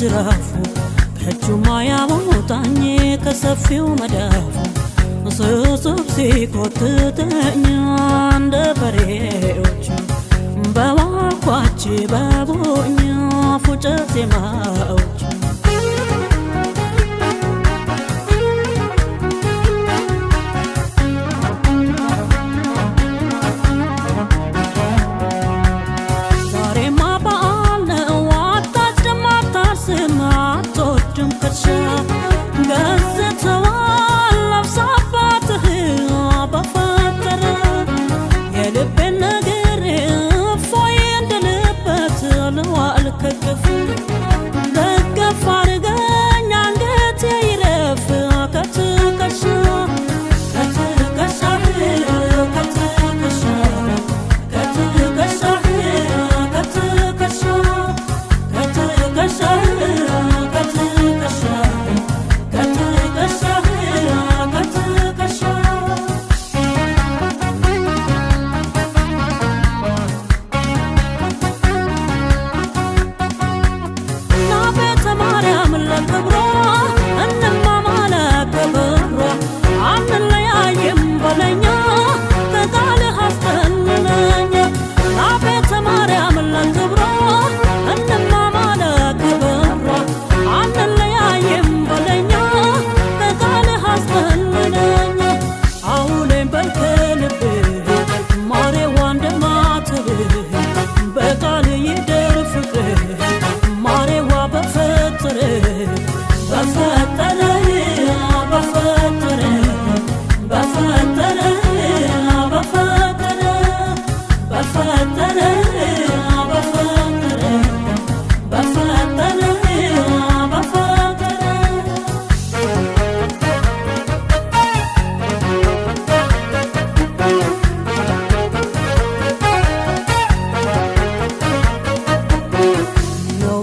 ጅራፉ ከእጁማ ያቦታኝ ከሰፊው መዳፉ ስብስብ ሲቆጥጠኝ እንደ በሬዎች በዋልኳች በቦኛ ፉጨት ዜማዎች ዛሬማ በዓል ነው አታጭድም አታርስም አትወድም ከርሻ ገዝተዋል ለብሳባትህ በፈጠረ የልቤን ነገር እፎይ እንድልበት ልዋል ከቅፍ ደገፍ አድርገኝ አንገቴ ይረፍ ከትከሻ ከትከሻህ ከትከሻህ ከትከሻህ ከትከሻህ ከትከሻህ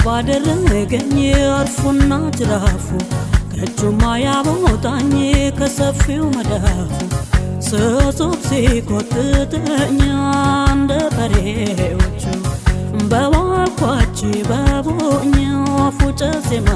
ባደረገኝ አርፉና ጅራፉ ከእጁማ ያቦታኝ ከሰፊው መዳፉ ስብስብ ሲቆጥጠኝ እንደ በሬዎቹ በዋልኳች በቦኛ ፉጨት ዜማ